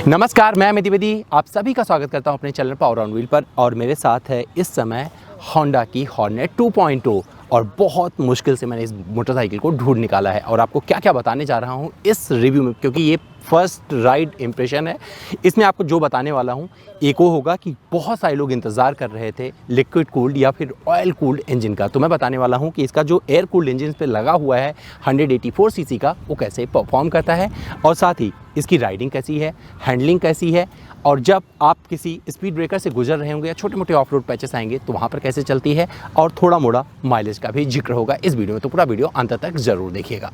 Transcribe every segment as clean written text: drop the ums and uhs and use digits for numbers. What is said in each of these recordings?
नमस्कार, मैं अमित द्विवेदी आप सभी का स्वागत करता हूं अपने चैनल पावर ऑन व्हील पर। और मेरे साथ है इस समय होंडा की हॉर्नेट 2.0 और बहुत मुश्किल से मैंने इस मोटरसाइकिल को ढूंढ निकाला है और आपको क्या क्या बताने जा रहा हूं इस रिव्यू में, क्योंकि ये फर्स्ट राइड इम्प्रेशन है। इसमें आपको जो बताने वाला हूं एक वो होगा कि बहुत सारे लोग इंतज़ार कर रहे थे लिक्विड कूल्ड या फिर ऑयल कूल्ड इंजन का। तो मैं बताने वाला हूं कि इसका जो एयर कूल्ड इंजन पे लगा हुआ है 184 सीसी का, वो कैसे परफॉर्म करता है और साथ ही इसकी राइडिंग कैसी है, हैंडलिंग कैसी है, और जब आप किसी स्पीड ब्रेकर से गुजर रहे होंगे या छोटे मोटे ऑफ रोड पैचेस आएंगे तो वहाँ पर कैसे चलती है, और थोड़ा मोड़ा माइलेज का भी जिक्र होगा इस वीडियो में। तो पूरा वीडियो अंत तक ज़रूर देखिएगा।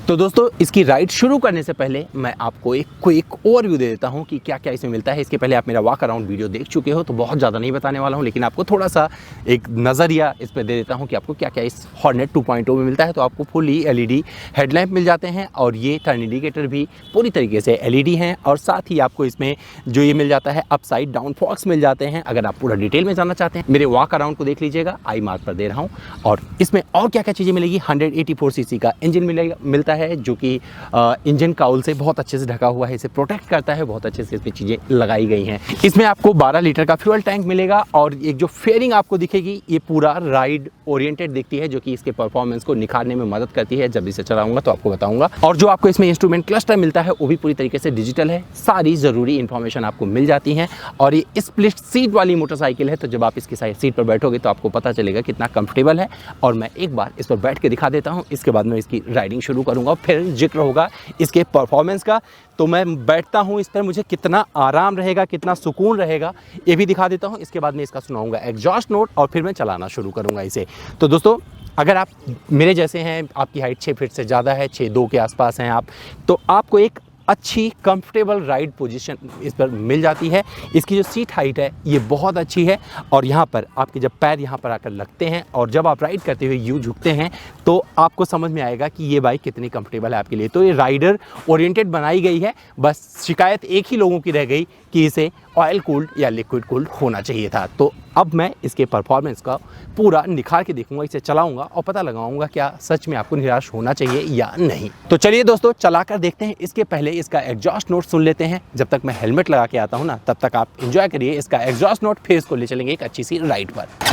तो दोस्तों, इसकी राइड शुरू करने से पहले मैं आपको एक क्विक ओवरव्यू दे देता हूं कि क्या क्या इसमें मिलता है। इसके पहले आप मेरा वॉक अराउंड वीडियो देख चुके हो तो बहुत ज़्यादा नहीं बताने वाला हूं, लेकिन आपको थोड़ा सा एक नज़रिया इस पर दे देता हूं कि आपको क्या क्या इस हॉर्नेट 2.0 में मिलता है। तो आपको फुली LED हेडलैम्प मिल जाते हैं और ये टर्न इंडिकेटर भी पूरी तरीके से LED हैं, और साथ ही आपको इसमें जो ये मिल जाता है अपसाइड डाउन फॉक्स मिल जाते हैं। अगर आप पूरा डिटेल में जानना चाहते हैं मेरे वॉक अराउंड को देख लीजिएगा, आई मार्क पर दे रहा हूँ। और इसमें और क्या क्या चीज़ें मिलेगी, 184 सीसी का इंजन मिलता है जो कि इंजन काउल से बहुत अच्छे से ढका हुआ है, इसे प्रोटेक्ट करता है, बहुत अच्छे से इसमें चीज़ें लगाई गई हैं। इसमें आपको 12 लीटर का फ्यूल टैंक मिलेगा और एक जो फेयरिंग आपको दिखेगी ये पूरा राइड ओरिएंटेड दिखती है, जो कि इसके परफॉर्मेंस को निखारने में मदद करती है। जब इसे चलाऊंगा तो आपको बताऊंगा। और जो आपको इसमें इंस्ट्रूमेंट क्लस्टर मिलता है वो भी पूरी तरीके से डिजिटल है, सारी ज़रूरी इंफॉर्मेशन आपको मिल जाती है। और ये स्प्लिट सीट वाली मोटरसाइकिल है, तो जब आप इसकी सीट पर बैठोगे तो आपको पता चलेगा कितना कंफर्टेबल है। और मैं एक बार इस पर बैठ के दिखा देता हूँ, इसके बाद मैं इसकी राइडिंग शुरू करूँगा, फिर जिक्र होगा इसके परफॉर्मेंस का। तो मैं बैठता हूं इस पर, मुझे कितना आराम रहेगा, कितना सुकून रहेगा, ये भी दिखा देता हूं। इसके बाद मैं इसका सुनाऊंगा एग्जॉस्ट नोट और फिर मैं चलाना शुरू करूंगा इसे। तो दोस्तों, अगर आप मेरे जैसे हैं, आपकी हाइट 6 फीट से ज़्यादा है, 6'2" के आसपास हैं आप, तो आपको एक अच्छी कंफर्टेबल राइड पोजीशन इस पर मिल जाती है। इसकी जो सीट हाइट है ये बहुत अच्छी है, और यहाँ पर आपके जब पैर यहाँ पर आकर लगते हैं और जब आप राइड करते हुए यूँ झुकते हैं तो आपको समझ में आएगा कि ये बाइक कितनी कंफर्टेबल है आपके लिए। तो ये राइडर ओरिएंटेड बनाई गई है। बस शिकायत एक ही लोगों की रह गई कि इसे ऑयल कूल्ड या लिक्विड कूल्ड होना चाहिए था। तो अब मैं इसके परफॉर्मेंस का पूरा निखार के देखूंगा, इसे चलाऊंगा और पता लगाऊंगा क्या सच में आपको निराश होना चाहिए या नहीं। तो चलिए दोस्तों, चलाकर देखते हैं। इसके पहले इसका एग्जॉस्ट नोट सुन लेते हैं। जब तक मैं हेलमेट लगा के आता हूं ना, तब तक आप एंजॉय करिए इसका एग्जॉस्ट नोट, फिर इसको ले चलेंगे एक अच्छी सी राइड पर।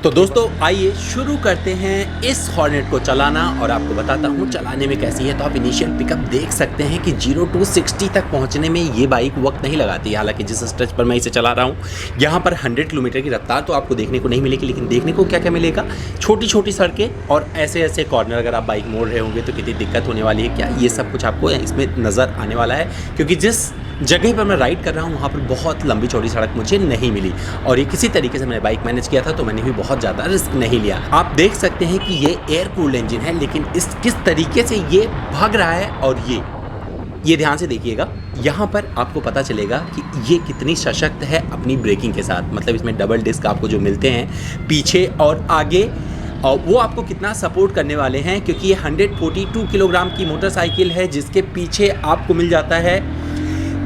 तो दोस्तों, आइए शुरू करते हैं इस हॉर्नेट को चलाना और आपको बताता हूँ चलाने में कैसी है। तो आप इनिशियल पिकअप देख सकते हैं कि 0 to 60 तक पहुँचने में ये बाइक वक्त नहीं लगाती। हालांकि जिस स्ट्रेच पर मैं इसे चला रहा हूँ यहाँ पर 100 किलोमीटर की रफ्तार तो आपको देखने को नहीं मिलेगी, लेकिन देखने को क्या क्या मिलेगा, छोटी छोटी सड़कें और ऐसे ऐसे कॉर्नर अगर आप बाइक मोड़ रहे होंगे तो कितनी दिक्कत होने वाली है, क्या ये सब कुछ आपको इसमें नज़र आने वाला है। क्योंकि जिस जगह पर मैं राइड कर रहा हूँ वहाँ पर बहुत लंबी चौड़ी सड़क मुझे नहीं मिली, और ये किसी तरीके से मैंने बाइक मैनेज किया था, तो मैंने भी बहुत ज़्यादा रिस्क नहीं लिया। आप देख सकते हैं कि ये एयर कूल्ड इंजन है, लेकिन किस तरीके से ये भाग रहा है, और ये ध्यान से देखिएगा। यहाँ पर आपको पता चलेगा कि ये कितनी सशक्त है अपनी ब्रेकिंग के साथ। मतलब इसमें डबल डिस्क आपको जो मिलते हैं पीछे और आगे, और वो आपको कितना सपोर्ट करने वाले हैं, क्योंकि ये 142 किलोग्राम की मोटरसाइकिल है, जिसके पीछे आपको मिल जाता है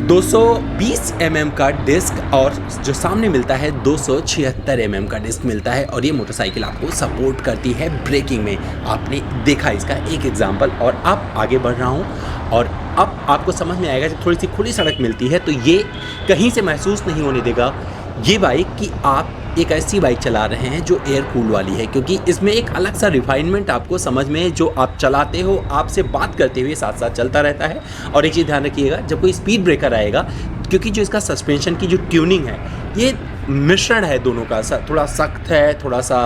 220 mm का डिस्क, और जो सामने मिलता है 276 mm का डिस्क मिलता है। और ये मोटरसाइकिल आपको सपोर्ट करती है ब्रेकिंग में। आपने देखा इसका एक एग्जांपल, और अब आगे बढ़ रहा हूँ और अब आपको समझ में आएगा जब थोड़ी सी खुली सड़क मिलती है तो ये कहीं से महसूस नहीं होने देगा ये बाइक कि आप एक ऐसी बाइक चला रहे हैं जो एयर कूल वाली है, क्योंकि इसमें एक अलग सा रिफाइनमेंट आपको समझ में, जो आप चलाते हो आपसे बात करते हुए साथ साथ चलता रहता है। और एक चीज़ ध्यान रखिएगा, जब कोई स्पीड ब्रेकर आएगा, क्योंकि जो इसका सस्पेंशन की जो ट्यूनिंग है ये मिश्रण है दोनों का, थोड़ा सख्त है, थोड़ा सा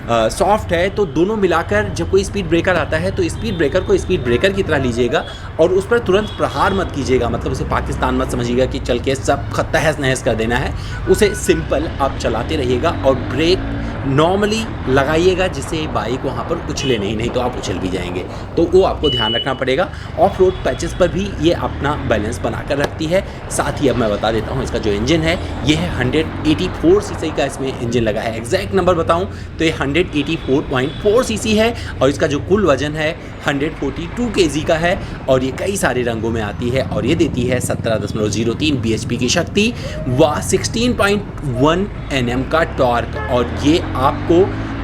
सॉफ्ट है, तो दोनों मिलाकर जब कोई स्पीड ब्रेकर आता है तो स्पीड ब्रेकर को स्पीड ब्रेकर की तरह लीजिएगा और उस पर तुरंत प्रहार मत कीजिएगा, मतलब उसे पाकिस्तान मत समझिएगा कि चल के सब तहस नहस कर देना है। उसे सिंपल आप चलाते रहिएगा और ब्रेक नॉर्मली लगाइएगा जिससे बाइक वहाँ पर उछले नहीं तो आप उछल भी जाएंगे, तो वो आपको ध्यान रखना पड़ेगा। ऑफ रोड पैचेस पर भी ये अपना बैलेंस बनाकर रखती है। साथ ही अब मैं बता देता हूँ इसका जो इंजन है ये है 184 सीसी का इसमें इंजन लगा है। एग्जैक्ट नंबर बताऊँ तो ये 184.4 सीसी है और इसका जो कुल वजन है 142 केजी का है और ये कई सारे रंगों में आती है और ये देती है 17.03 bhp की शक्ति व 16.1 Nm का टॉर्क। और ये आपको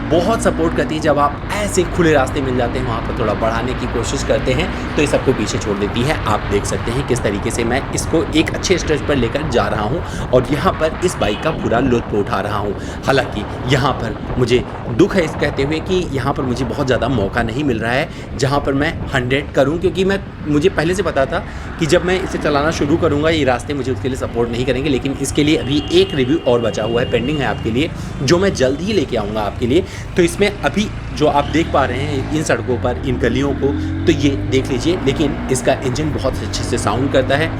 बहुत सपोर्ट करती है जब आप ऐसे खुले रास्ते मिल जाते हैं वहाँ पर थोड़ा बढ़ाने की कोशिश करते हैं तो ये सबको पीछे छोड़ देती है। आप देख सकते हैं किस तरीके से मैं इसको एक अच्छे स्ट्रेच पर लेकर जा रहा हूँ और यहाँ पर इस बाइक का पूरा लुत्फ उठा रहा हूँ। हालांकि यहाँ पर मुझे दुख है इस कहते हुए कि यहाँ पर मुझे बहुत ज़्यादा मौका नहीं मिल रहा है जहाँ पर मैं 100 करूँ, क्योंकि मुझे पहले से पता था कि जब मैं इसे चलाना शुरू करूँगा ये रास्ते मुझे उसके लिए सपोर्ट नहीं करेंगे। लेकिन इसके लिए अभी एक रिव्यू और बचा हुआ है, पेंडिंग है आपके लिए, जो मैं जल्द ही लेके आऊँगा आपके लिए। तो इसमें अभी जो आप देख पा रहे हैं इन सड़कों पर इन गलियों को तो ये देख लीजिए, लेकिन इसका इंजन बहुत अच्छे से साउंड करता है,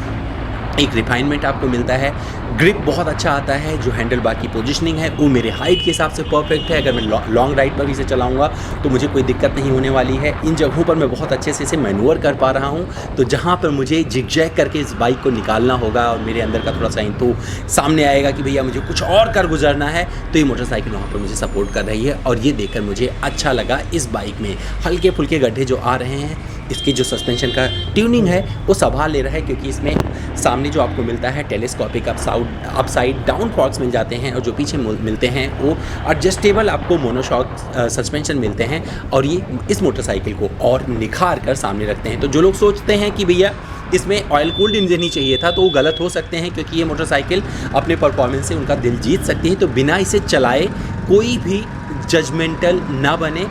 एक रिफाइनमेंट आपको मिलता है, ग्रिप बहुत अच्छा आता है, जो हैंडल बार की पोजीशनिंग है वो मेरे हाइट के हिसाब से परफेक्ट है। अगर मैं लॉन्ग राइड पर भी इसे चलाऊंगा तो मुझे कोई दिक्कत नहीं होने वाली है। इन जगहों पर मैं बहुत अच्छे से इसे मैनूवर कर पा रहा हूं, तो जहां पर मुझे जिगजैग करके इस बाइक को निकालना होगा और मेरे अंदर का थोड़ा सा तो सामने आएगा कि भैया मुझे कुछ और कर गुजरना है, तो ये मोटरसाइकिल वहाँ पर मुझे सपोर्ट कर रही है और ये देखकर मुझे अच्छा लगा। इस बाइक में हल्के फुल्के गड्ढे जो आ रहे हैं इसके जो सस्पेंशन का ट्यूनिंग है वो संभाल ले रहा है, क्योंकि इसमें सामने जो आपको मिलता है टेलीस्कोपिक अपसाइड डाउन फॉक्स मिल जाते हैं और जो पीछे मिलते हैं वो एडजस्टेबल आपको मोनोशॉक सस्पेंशन मिलते हैं और ये इस मोटरसाइकिल को और निखार कर सामने रखते हैं। तो जो लोग सोचते हैं कि भैया इसमें ऑयल कूल्ड इंजन ही चाहिए था तो वो गलत हो सकते हैं, क्योंकि ये मोटरसाइकिल अपने परफॉर्मेंस से उनका दिल जीत सकती है। तो बिना इसे चलाए कोई भी जजमेंटल ना बने,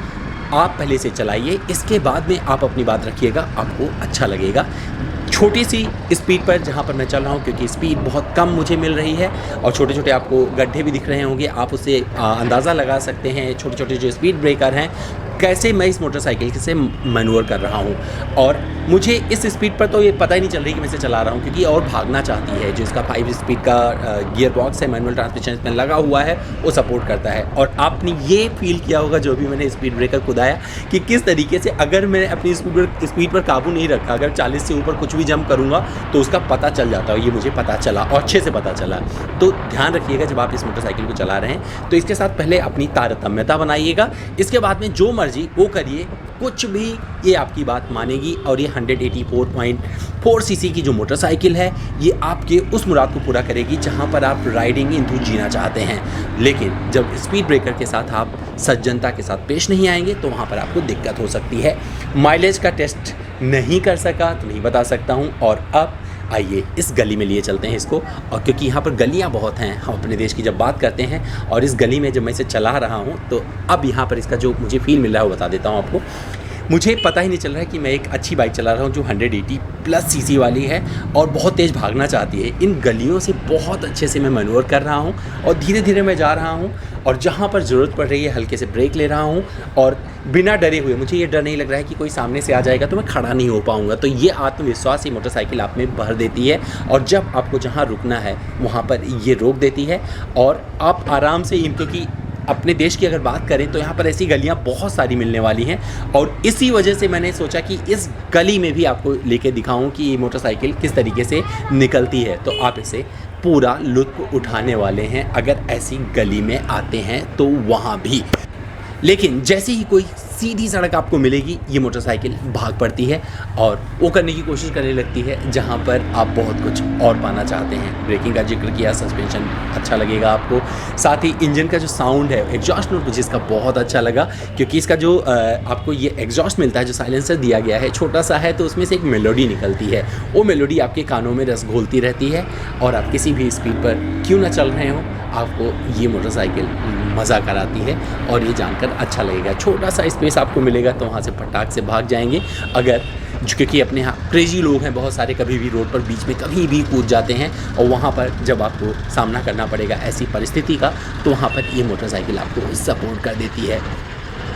आप पहले से चलाइए, इसके बाद में आप अपनी बात रखिएगा, आपको अच्छा लगेगा। छोटी सी स्पीड पर जहाँ पर मैं चल रहा हूँ, क्योंकि स्पीड बहुत कम मुझे मिल रही है और छोटे छोटे आपको गड्ढे भी दिख रहे होंगे, आप उससे अंदाज़ा लगा सकते हैं छोटे छोटे जो स्पीड ब्रेकर हैं कैसे मैं इस मोटरसाइकिल से मैनूवर कर रहा हूँ। और मुझे इस स्पीड पर तो ये पता ही नहीं चल रही कि मैं इसे चला रहा हूँ, क्योंकि और भागना चाहती है। जो इसका 5 स्पीड का गियर बॉक्स है मैनुअल ट्रांसमिशन इसमें लगा हुआ है वो सपोर्ट करता है। और आपने ये फील किया होगा जो भी मैंने स्पीड ब्रेकर कुदाया कि किस तरीके से अगर मैंने अपनी स्पीड पर काबू नहीं रखा, अगर 40 से ऊपर कुछ भी जंप करूँगा तो उसका पता चल जाता है। ये मुझे पता चला और अच्छे से पता चला। तो ध्यान रखिएगा जब आप इस मोटरसाइकिल को चला रहे हैं तो इसके साथ पहले अपनी तारतम्यता बनाइएगा, इसके बाद में जो मर्जी वो करिए, कुछ भी ये आपकी बात मानेगी। और ये 184.4 सीसी की जो मोटरसाइकिल है ये आपके उस मुराद को पूरा करेगी जहां पर आप राइडिंग इंथू जीना चाहते हैं। लेकिन जब स्पीड ब्रेकर के साथ आप सज्जनता के साथ पेश नहीं आएंगे तो वहां पर आपको दिक्कत हो सकती है। माइलेज का टेस्ट नहीं कर सका तो नहीं बता सकता हूं। और अब आइए इस गली में लिए चलते हैं इसको, और क्योंकि यहाँ पर गलियाँ बहुत हैं, हम अपने देश की जब बात करते हैं और इस गली में जब मैं इसे चला रहा हूँ तो अब यहाँ पर इसका जो मुझे फील मिल रहा है वो बता देता हूँ आपको। मुझे पता ही नहीं चल रहा है कि मैं एक अच्छी बाइक चला रहा हूँ जो 180+ सीसी वाली है और बहुत तेज़ भागना चाहती है। इन गलियों से बहुत अच्छे से मैं मैनूवर कर रहा हूँ और धीरे धीरे मैं जा रहा हूँ और जहाँ पर ज़रूरत पड़ रही है हल्के से ब्रेक ले रहा हूँ और बिना डरे हुए। मुझे ये डर नहीं लग रहा है कि कोई सामने से आ जाएगा तो मैं खड़ा नहीं हो पाऊँगा। तो ये आत्मविश्वास ये मोटरसाइकिल आप में भर देती है और जब आपको जहाँ रुकना है वहाँ पर ये रोक देती है और आप आराम से, क्योंकि अपने देश की अगर बात करें तो यहाँ पर ऐसी गलियाँ बहुत सारी मिलने वाली हैं और इसी वजह से मैंने सोचा कि इस गली में भी आपको लेके दिखाऊं कि ये मोटरसाइकिल किस तरीके से निकलती है। तो आप इसे पूरा लुत्फ़ उठाने वाले हैं अगर ऐसी गली में आते हैं तो वहाँ भी। लेकिन जैसे ही कोई सीधी सड़क आपको मिलेगी ये मोटरसाइकिल भाग पड़ती है और वो करने की कोशिश करने लगती है जहाँ पर आप बहुत कुछ और पाना चाहते हैं। ब्रेकिंग का जिक्र किया, सस्पेंशन अच्छा लगेगा आपको, साथ ही इंजन का जो साउंड है, एग्जॉस्ट नोट मुझे इसका बहुत अच्छा लगा, क्योंकि इसका जो आपको ये एग्जॉस्ट मिलता है, जो साइलेंसर दिया गया है छोटा सा है तो उसमें से एक मेलोडी निकलती है। वो मेलोडी आपके कानों में रस घोलती रहती है और आप किसी भी स्पीड पर क्यों ना चल रहे हो आपको ये मोटरसाइकिल मज़ा कराती है और ये जानकर अच्छा लगेगा। छोटा सा स्पेस आपको मिलेगा तो वहाँ से फटाक से भाग जाएंगे। अगर क्योंकि अपने यहाँ क्रेजी लोग हैं बहुत सारे, कभी भी रोड पर बीच में कभी भी कूद जाते हैं और वहाँ पर जब आपको सामना करना पड़ेगा ऐसी परिस्थिति का तो वहाँ पर ये मोटरसाइकिल आपको सपोर्ट कर देती है।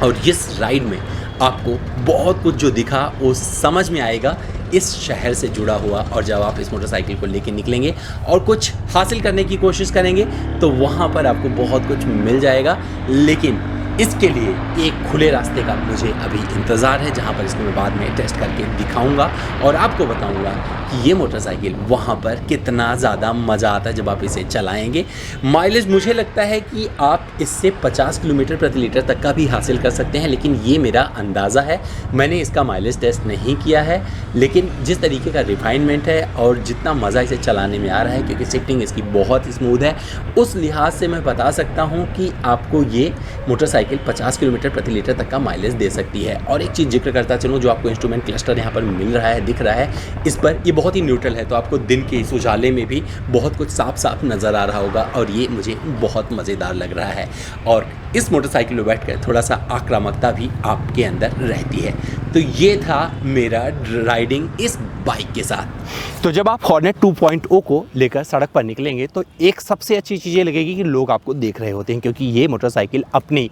और इस राइड में आपको बहुत कुछ जो दिखा वो समझ में आएगा इस शहर से जुड़ा हुआ। और जब आप इस मोटरसाइकिल को लेके निकलेंगे और कुछ हासिल करने की कोशिश करेंगे तो वहाँ पर आपको बहुत कुछ मिल जाएगा। लेकिन इसके लिए एक खुले रास्ते का मुझे अभी इंतज़ार है, जहाँ पर इसको मैं बाद में टेस्ट करके दिखाऊंगा और आपको बताऊंगा कि ये मोटरसाइकिल वहाँ पर कितना ज़्यादा मज़ा आता है जब आप इसे चलाएंगे। माइलेज मुझे लगता है कि आप इससे 50 किलोमीटर प्रति लीटर तक का भी हासिल कर सकते हैं, लेकिन ये मेरा अंदाज़ा है। मैंने इसका माइलेज टेस्ट नहीं किया है, लेकिन जिस तरीके का रिफाइनमेंट है और जितना मज़ा इसे चलाने में आ रहा है, क्योंकि शिफ्टिंग इसकी बहुत स्मूथ है, उस लिहाज से मैं बता सकता हूँ कि आपको ये मोटरसाइकिल 50 किलोमीटर प्रति लीटर तक का माइलेज दे सकती है। और एक चीज़ जिक्र करता चलूँ, जो आपको इंस्ट्रूमेंट क्लस्टर यहाँ पर मिल रहा है, दिख रहा है, इस पर ये बहुत ही न्यूट्रल है, तो आपको दिन के इस उजाले में भी बहुत कुछ साफ साफ नज़र आ रहा होगा और ये मुझे बहुत मज़ेदार लग रहा है। और इस मोटरसाइकिल में बैठकर थोड़ा सा आक्रामकता भी आपके अंदर रहती है। तो ये था मेरा राइडिंग इस बाइक के साथ। तो जब आप हॉर्नेट 2.0 को लेकर सड़क पर निकलेंगे तो एक सबसे अच्छी चीज़ ये लगेगी कि लोग आपको देख रहे होते हैं, क्योंकि ये मोटरसाइकिल अपनी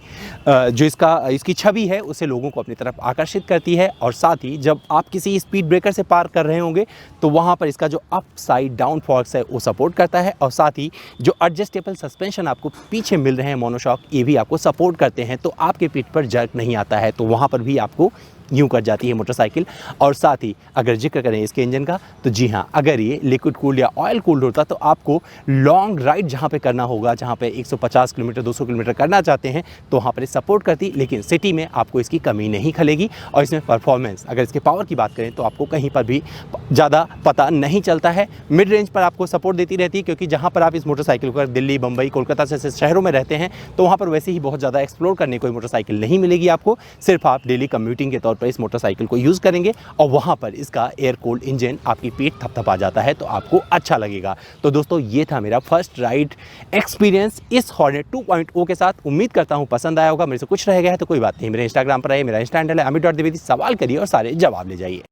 जो इसकी छवि है उसे लोगों को अपनी तरफ आकर्षित करती है। और साथ ही जब आप किसी स्पीड ब्रेकर से पार कर रहे होंगे तो वहाँ पर इसका जो अप साइड डाउन फॉर्स है वो सपोर्ट करता है। और साथ ही जो एडजस्टेबल सस्पेंशन आपको पीछे मिल रहे हैं मोनोशॉक, ये भी आपको सपोर्ट करते हैं, तो आपके पीठ पर जर्क नहीं आता है, तो वहाँ पर भी आपको यूँ कर जाती है मोटरसाइकिल। और साथ ही अगर जिक्र करें इसके इंजन का, तो जी हाँ, अगर ये लिक्विड कूल्ड या ऑयल कूल्ड होता तो आपको लॉन्ग राइड जहाँ पे करना होगा, जहाँ पे 150 किलोमीटर 200 किलोमीटर करना चाहते हैं, तो वहाँ पर सपोर्ट करती। लेकिन सिटी में आपको इसकी कमी नहीं खलेगी। और इसमें परफॉर्मेंस, अगर इसके पावर की बात करें तो आपको कहीं पर भी ज़्यादा पता नहीं चलता है। मिड रेंज पर आपको सपोर्ट देती रहती है, क्योंकि जहाँ पर आप इस मोटरसाइकिल को दिल्ली, बम्बई, कोलकाता जैसे शहरों में रहते हैं तो वहाँ पर वैसे ही बहुत ज़्यादा एक्सप्लोर करने कोई मोटरसाइकिल नहीं मिलेगी आपको। सिर्फ आप डेली कम्यूटिंग के तौर पर इस मोटरसाइकिल को यूज़ करेंगे और वहाँ पर इसका एयर कूल्ड इंजन आपकी पीठ थपथपा जाता है, तो आपको अच्छा लगेगा। तो दोस्तों, ये था मेरा फर्स्ट राइड एक्सपीरियंस इस हॉर्नेट 2.0 के साथ। उम्मीद करता हूँ पसंद आया होगा। मेरे से कुछ रह गया है तो कोई बात नहीं, मेरे इंस्टाग्राम पर आइए, मेरा इंस्टा हैंडल है amit.dwivedi। सवाल करिए और सारे जवाब ले जाइए।